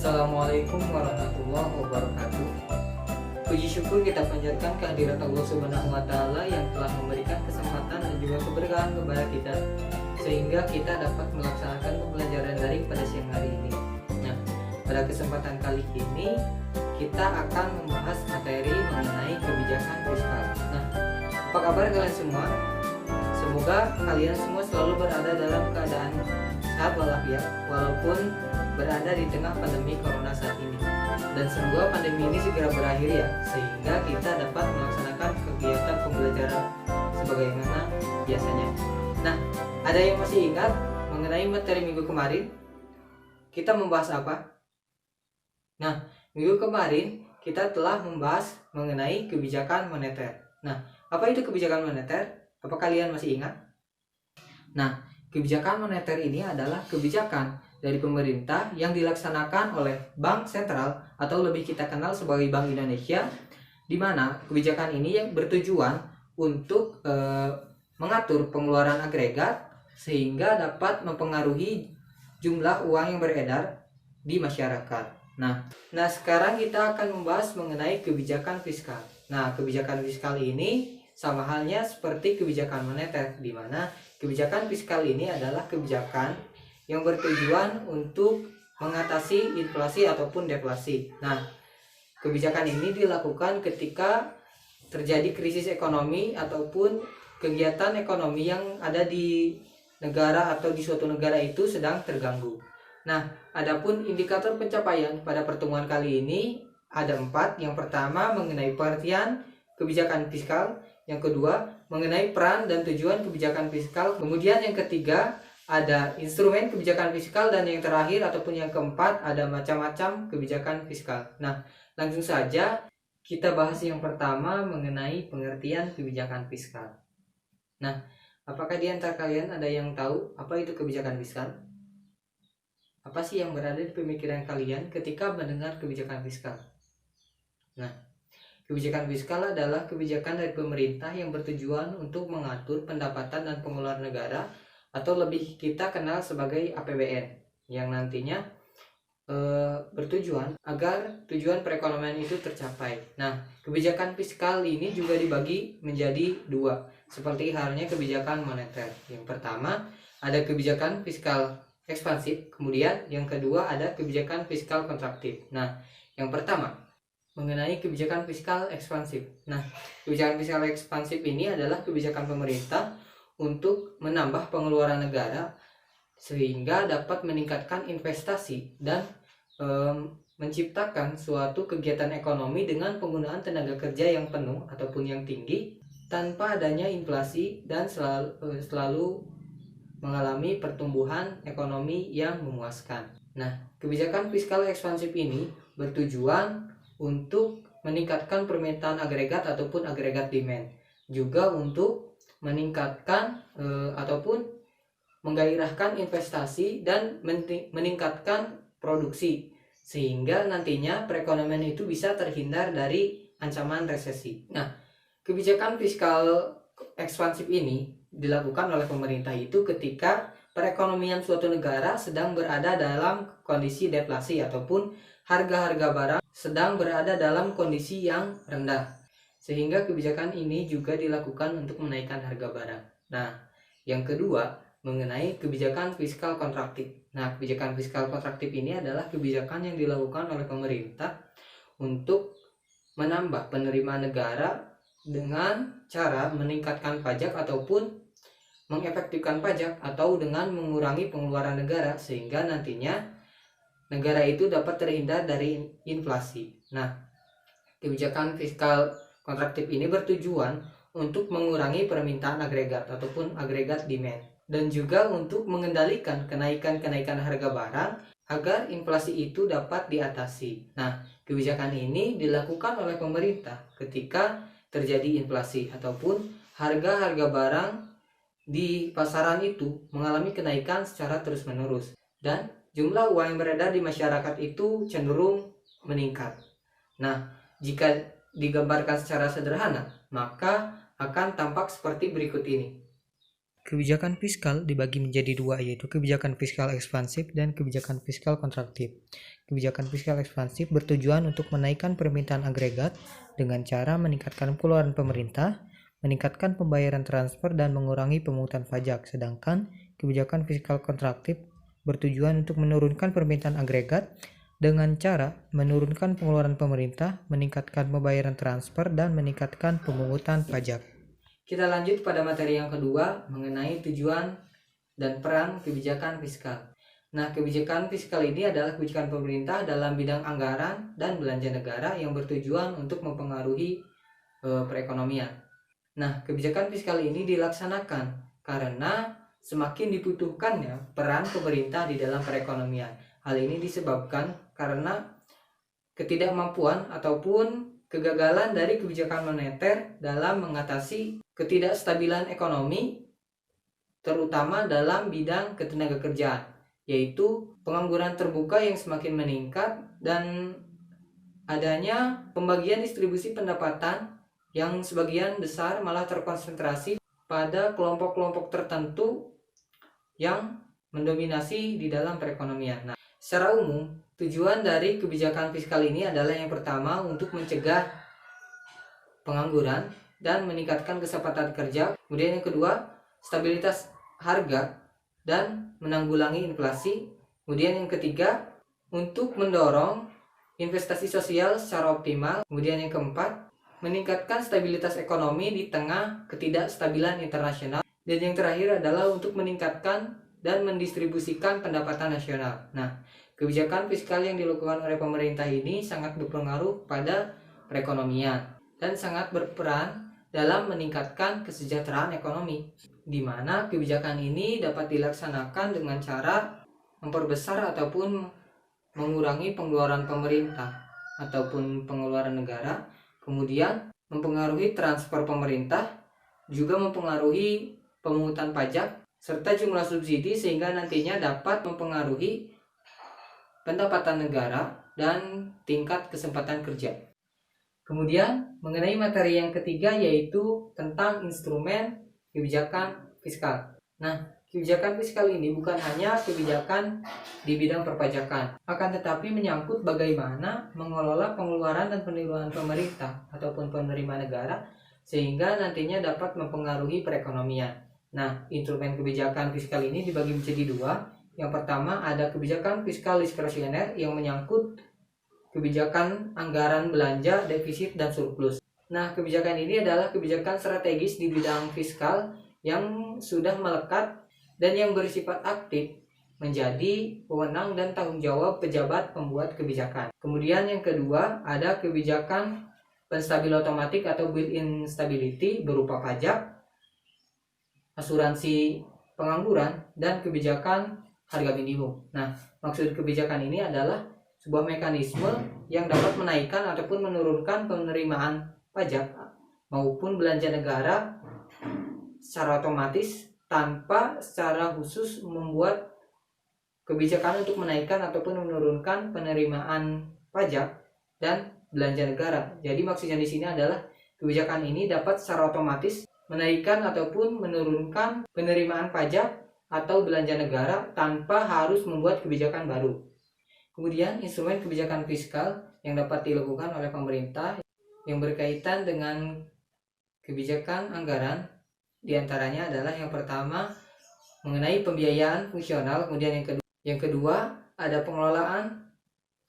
Assalamualaikum warahmatullahi wabarakatuh. Puji syukur kita panjatkan kehadirat Allah Subhanahu wa Ta'ala yang telah memberikan kesempatan dan juga keberkahan kepada kita sehingga kita dapat melaksanakan pembelajaran daring pada siang hari ini. Nah, pada kesempatan kali ini kita akan membahas materi mengenai kebijakan fiskal. Nah, apa kabar kalian semua? Semoga kalian semua selalu berada dalam keadaan sehat walafiat walaupun berada di tengah pandemi corona saat ini. Dan semoga pandemi ini segera berakhir ya, sehingga kita dapat melaksanakan kegiatan pembelajaran sebagaimana biasanya. Nah, ada yang masih ingat mengenai materi minggu kemarin? Kita membahas apa? Nah, minggu kemarin kita telah membahas mengenai kebijakan moneter. Nah, apa itu kebijakan moneter? Apa kalian masih ingat? Nah, kebijakan moneter ini adalah kebijakan dari pemerintah yang dilaksanakan oleh Bank Sentral atau lebih kita kenal sebagai Bank Indonesia, di mana kebijakan ini yang bertujuan untuk mengatur pengeluaran agregat sehingga dapat mempengaruhi jumlah uang yang beredar di masyarakat. Nah, sekarang kita akan membahas mengenai kebijakan fiskal. Nah, kebijakan fiskal ini sama halnya seperti kebijakan moneter, di mana kebijakan fiskal ini adalah kebijakan yang bertujuan untuk mengatasi inflasi ataupun deflasi. Nah, kebijakan ini dilakukan ketika terjadi krisis ekonomi ataupun kegiatan ekonomi yang ada di negara atau di suatu negara itu sedang terganggu. Nah, adapun indikator pencapaian pada pertemuan kali ini ada 4. Yang pertama mengenai pengertian kebijakan fiskal, yang kedua mengenai peran dan tujuan kebijakan fiskal, kemudian yang ketiga ada instrumen kebijakan fiskal, dan yang terakhir ataupun yang keempat ada macam-macam kebijakan fiskal. Nah, langsung saja kita bahas yang pertama mengenai pengertian kebijakan fiskal. Nah, apakah di antara kalian ada yang tahu apa itu kebijakan fiskal? Apa sih yang berada di pemikiran kalian ketika mendengar kebijakan fiskal? Nah, kebijakan fiskal adalah kebijakan dari pemerintah yang bertujuan untuk mengatur pendapatan dan pengeluaran negara atau lebih kita kenal sebagai APBN, yang nantinya bertujuan agar tujuan perekonomian itu tercapai. Nah, kebijakan fiskal ini juga dibagi menjadi 2, seperti halnya kebijakan moneter. Yang pertama ada kebijakan fiskal ekspansif, kemudian yang kedua ada kebijakan fiskal kontraktif. Nah, yang pertama mengenai kebijakan fiskal ekspansif. Nah, kebijakan fiskal ekspansif ini adalah kebijakan pemerintah untuk menambah pengeluaran negara sehingga dapat meningkatkan investasi dan menciptakan suatu kegiatan ekonomi dengan penggunaan tenaga kerja yang penuh ataupun yang tinggi tanpa adanya inflasi dan selalu mengalami pertumbuhan ekonomi yang memuaskan. Nah, kebijakan fiskal ekspansif ini bertujuan untuk meningkatkan permintaan agregat ataupun agregat demand, juga untuk meningkatkan ataupun menggairahkan investasi dan meningkatkan produksi sehingga nantinya perekonomian itu bisa terhindar dari ancaman resesi. Nah, kebijakan fiskal ekspansif ini dilakukan oleh pemerintah itu ketika perekonomian suatu negara sedang berada dalam kondisi deflasi ataupun harga-harga barang sedang berada dalam kondisi yang rendah, sehingga kebijakan ini juga dilakukan untuk menaikkan harga barang. Nah, yang kedua mengenai kebijakan fiskal kontraktif. Nah, kebijakan fiskal kontraktif ini adalah kebijakan yang dilakukan oleh pemerintah untuk menambah penerimaan negara dengan cara meningkatkan pajak ataupun mengefektifkan pajak atau dengan mengurangi pengeluaran negara sehingga nantinya negara itu dapat terhindar dari inflasi. Nah, kebijakan fiskal kontraktif ini bertujuan untuk mengurangi permintaan agregat ataupun agregat demand dan juga untuk mengendalikan kenaikan harga barang agar inflasi itu dapat diatasi. Nah, kebijakan ini dilakukan oleh pemerintah ketika terjadi inflasi ataupun harga-harga barang di pasaran itu mengalami kenaikan secara terus-menerus dan jumlah uang yang beredar di masyarakat itu cenderung meningkat. Nah, jika digambarkan secara sederhana, maka akan tampak seperti berikut ini. Kebijakan fiskal dibagi menjadi dua, yaitu kebijakan fiskal ekspansif dan kebijakan fiskal kontraktif. Kebijakan fiskal ekspansif bertujuan untuk menaikkan permintaan agregat dengan cara meningkatkan pengeluaran pemerintah, meningkatkan pembayaran transfer, dan mengurangi pemungutan pajak. Sedangkan kebijakan fiskal kontraktif bertujuan untuk menurunkan permintaan agregat dengan cara menurunkan pengeluaran pemerintah, meningkatkan pembayaran transfer, dan meningkatkan pemungutan pajak. Kita lanjut pada materi yang kedua mengenai tujuan dan peran kebijakan fiskal. Nah, kebijakan fiskal ini adalah kebijakan pemerintah dalam bidang anggaran dan belanja negara yang bertujuan untuk mempengaruhi perekonomian. Nah, kebijakan fiskal ini dilaksanakan karena semakin dibutuhkannya peran pemerintah di dalam perekonomian. Hal ini disebabkan karena ketidakmampuan ataupun kegagalan dari kebijakan moneter dalam mengatasi ketidakstabilan ekonomi, terutama dalam bidang ketenagakerjaan, yaitu pengangguran terbuka yang semakin meningkat dan adanya pembagian distribusi pendapatan yang sebagian besar malah terkonsentrasi pada kelompok-kelompok tertentu yang mendominasi di dalam perekonomian. Nah, secara umum, tujuan dari kebijakan fiskal ini adalah yang pertama untuk mencegah pengangguran dan meningkatkan kesempatan kerja. Kemudian yang kedua, stabilitas harga dan menanggulangi inflasi. Kemudian yang ketiga, untuk mendorong investasi sosial secara optimal. Kemudian yang keempat, meningkatkan stabilitas ekonomi di tengah ketidakstabilan internasional. Dan yang terakhir adalah untuk meningkatkan dan mendistribusikan pendapatan nasional. Nah, kebijakan fiskal yang dilakukan oleh pemerintah ini sangat berpengaruh pada perekonomian dan sangat berperan dalam meningkatkan kesejahteraan ekonomi, di mana kebijakan ini dapat dilaksanakan dengan cara memperbesar ataupun mengurangi pengeluaran pemerintah ataupun pengeluaran negara, kemudian mempengaruhi transfer pemerintah, juga mempengaruhi pemungutan pajak, serta jumlah subsidi sehingga nantinya dapat mempengaruhi pendapatan negara dan tingkat kesempatan kerja. Kemudian mengenai materi yang ketiga yaitu tentang instrumen kebijakan fiskal. Nah, kebijakan fiskal ini bukan hanya kebijakan di bidang perpajakan, akan tetapi menyangkut bagaimana mengelola pengeluaran dan penerimaan pemerintah ataupun penerimaan negara sehingga nantinya dapat mempengaruhi perekonomian. Nah, instrumen kebijakan fiskal ini dibagi menjadi dua. Yang pertama ada kebijakan fiskal diskresioner yang menyangkut kebijakan anggaran belanja, defisit, dan surplus. Nah, kebijakan ini adalah kebijakan strategis di bidang fiskal yang sudah melekat dan yang bersifat aktif menjadi wewenang dan tanggung jawab pejabat pembuat kebijakan. Kemudian yang kedua ada kebijakan penstabil otomatik atau built-in stability berupa pajak, asuransi pengangguran, dan kebijakan harga minimum. Nah, maksud kebijakan ini adalah sebuah mekanisme yang dapat menaikkan ataupun menurunkan penerimaan pajak maupun belanja negara secara otomatis tanpa secara khusus membuat kebijakan untuk menaikkan ataupun menurunkan penerimaan pajak dan belanja negara. Jadi maksudnya di sini adalah kebijakan ini dapat secara otomatis menaikkan ataupun menurunkan penerimaan pajak atau belanja negara tanpa harus membuat kebijakan baru. Kemudian instrumen kebijakan fiskal yang dapat dilakukan oleh pemerintah yang berkaitan dengan kebijakan anggaran diantaranya adalah yang pertama mengenai pembiayaan fungsional, kemudian yang kedua ada pengelolaan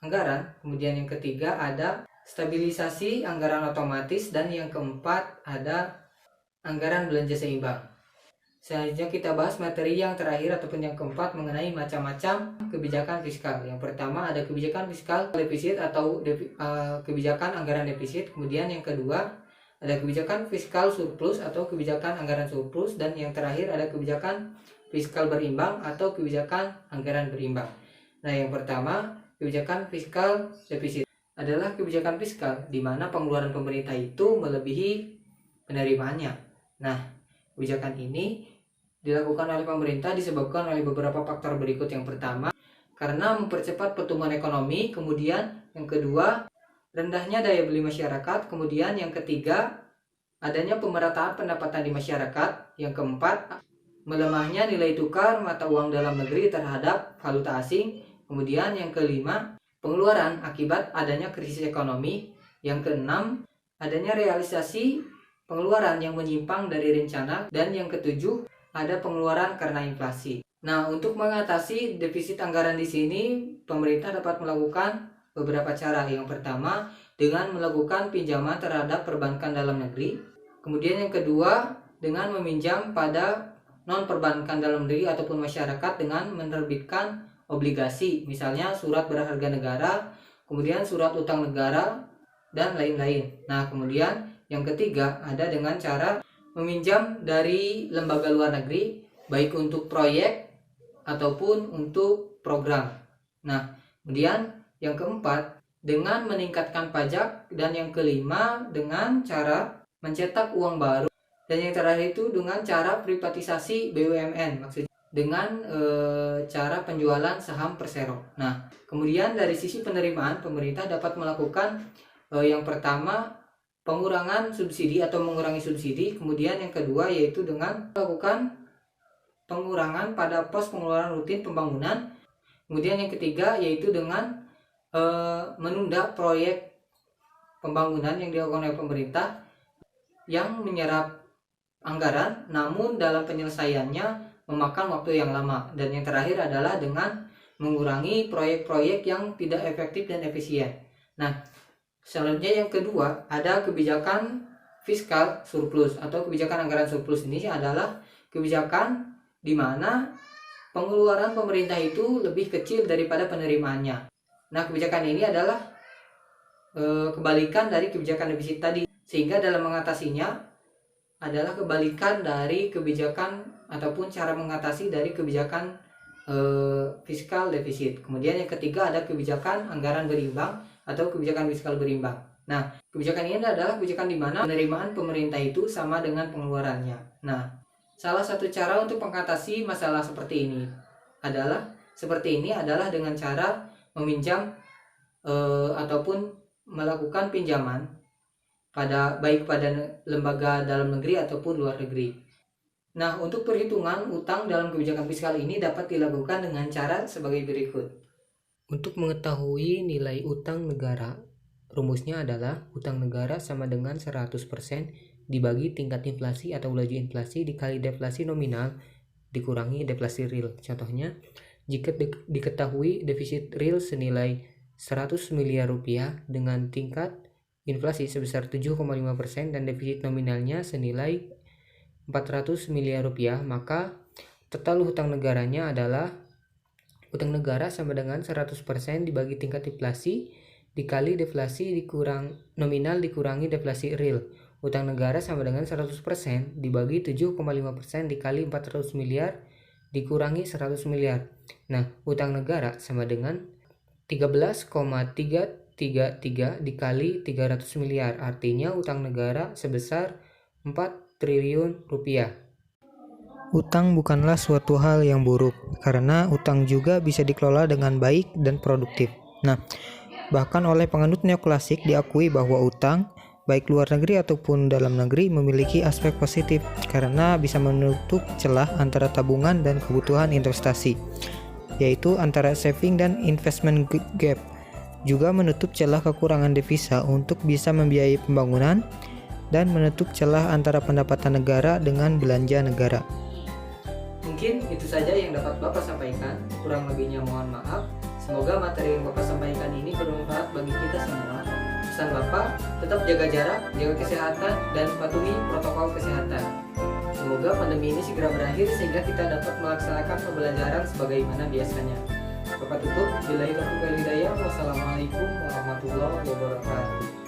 anggaran, kemudian yang ketiga ada stabilisasi anggaran otomatis, dan yang keempat ada anggaran belanja seimbang. Selanjutnya kita bahas materi yang terakhir ataupun yang keempat mengenai macam-macam kebijakan fiskal. Yang pertama ada kebijakan fiskal defisit atau kebijakan anggaran defisit. Kemudian yang kedua ada kebijakan fiskal surplus atau kebijakan anggaran surplus. Dan yang terakhir ada kebijakan fiskal berimbang atau kebijakan anggaran berimbang. Nah, yang pertama kebijakan fiskal defisit adalah kebijakan fiskal di mana pengeluaran pemerintah itu melebihi penerimaannya. Nah, kebijakan ini dilakukan oleh pemerintah disebabkan oleh beberapa faktor berikut. Yang pertama, karena mempercepat pertumbuhan ekonomi. Kemudian yang kedua, rendahnya daya beli masyarakat. Kemudian yang ketiga, adanya pemerataan pendapatan di masyarakat. Yang keempat, melemahnya nilai tukar mata uang dalam negeri terhadap valuta asing. Kemudian yang kelima, pengeluaran akibat adanya krisis ekonomi. Yang keenam, adanya realisasi pengeluaran yang menyimpang dari rencana. Dan yang ketujuh, ada pengeluaran karena inflasi. Nah, untuk mengatasi defisit anggaran di sini, pemerintah dapat melakukan beberapa cara. Yang pertama, dengan melakukan pinjaman terhadap perbankan dalam negeri. Kemudian yang kedua, dengan meminjam pada non-perbankan dalam negeri ataupun masyarakat dengan menerbitkan obligasi, misalnya surat berharga negara, kemudian surat utang negara, dan lain-lain. Nah, kemudian yang ketiga, ada dengan cara meminjam dari lembaga luar negeri, baik untuk proyek ataupun untuk program. Nah, kemudian yang keempat, dengan meningkatkan pajak. Dan yang kelima, dengan cara mencetak uang baru. Dan yang terakhir itu dengan cara privatisasi BUMN, maksudnya dengan cara penjualan saham persero. Nah, kemudian dari sisi penerimaan, pemerintah dapat melakukan yang pertama, pengurangan subsidi atau mengurangi subsidi. Kemudian yang kedua yaitu dengan melakukan pengurangan pada pos pengeluaran rutin pembangunan. Kemudian yang ketiga yaitu dengan menunda proyek pembangunan yang dilakukan oleh pemerintah yang menyerap anggaran, namun dalam penyelesaiannya memakan waktu yang lama. Dan yang terakhir adalah dengan mengurangi proyek-proyek yang tidak efektif dan efisien. Nah, selanjutnya yang kedua, ada kebijakan fiskal surplus atau kebijakan anggaran surplus. Ini adalah kebijakan di mana pengeluaran pemerintah itu lebih kecil daripada penerimaannya. Nah, kebijakan ini adalah kebalikan dari kebijakan defisit tadi, sehingga dalam mengatasinya adalah kebalikan dari kebijakan ataupun cara mengatasi dari kebijakan fiskal defisit. Kemudian yang ketiga ada kebijakan anggaran berimbang atau kebijakan fiskal berimbang. Nah, kebijakan ini adalah kebijakan di mana penerimaan pemerintah itu sama dengan pengeluarannya. Nah, salah satu cara untuk mengatasi masalah seperti ini adalah dengan cara meminjam ataupun melakukan pinjaman baik pada lembaga dalam negeri ataupun luar negeri. Nah, untuk perhitungan utang dalam kebijakan fiskal ini dapat dilakukan dengan cara sebagai berikut. Untuk mengetahui nilai utang negara, rumusnya adalah utang negara sama dengan 100% dibagi tingkat inflasi atau laju inflasi dikali deflasi nominal dikurangi deflasi real. Contohnya, jika diketahui defisit real senilai 100 miliar rupiah dengan tingkat inflasi sebesar 7,5% dan defisit nominalnya senilai 400 miliar rupiah, maka total hutang negaranya adalah utang negara sama dengan 100% dibagi tingkat inflasi dikali deflasi nominal dikurangi deflasi real. Utang negara sama dengan 100% dibagi 7,5% dikali 400 miliar dikurangi 100 miliar. Nah, utang negara sama dengan 13,333 dikali 300 miliar. Artinya utang negara sebesar 4 triliun rupiah. Utang bukanlah suatu hal yang buruk, karena utang juga bisa dikelola dengan baik dan produktif. Nah, bahkan oleh penganut neoklasik diakui bahwa utang, baik luar negeri ataupun dalam negeri, memiliki aspek positif, karena bisa menutup celah antara tabungan dan kebutuhan investasi, yaitu antara saving dan investment gap. Juga menutup celah kekurangan devisa untuk bisa membiayai pembangunan, dan menutup celah antara pendapatan negara dengan belanja negara. Mungkin itu saja yang dapat Bapak sampaikan, kurang lebihnya mohon maaf. Semoga materi yang Bapak sampaikan ini bermanfaat bagi kita semua. Pesan Bapak, tetap jaga jarak, jaga kesehatan, dan patuhi protokol kesehatan. Semoga pandemi ini segera berakhir sehingga kita dapat melaksanakan pembelajaran sebagaimana biasanya. Bapak tutup, billahi taufiq wal hidayah. Wassalamualaikum warahmatullahi wabarakatuh.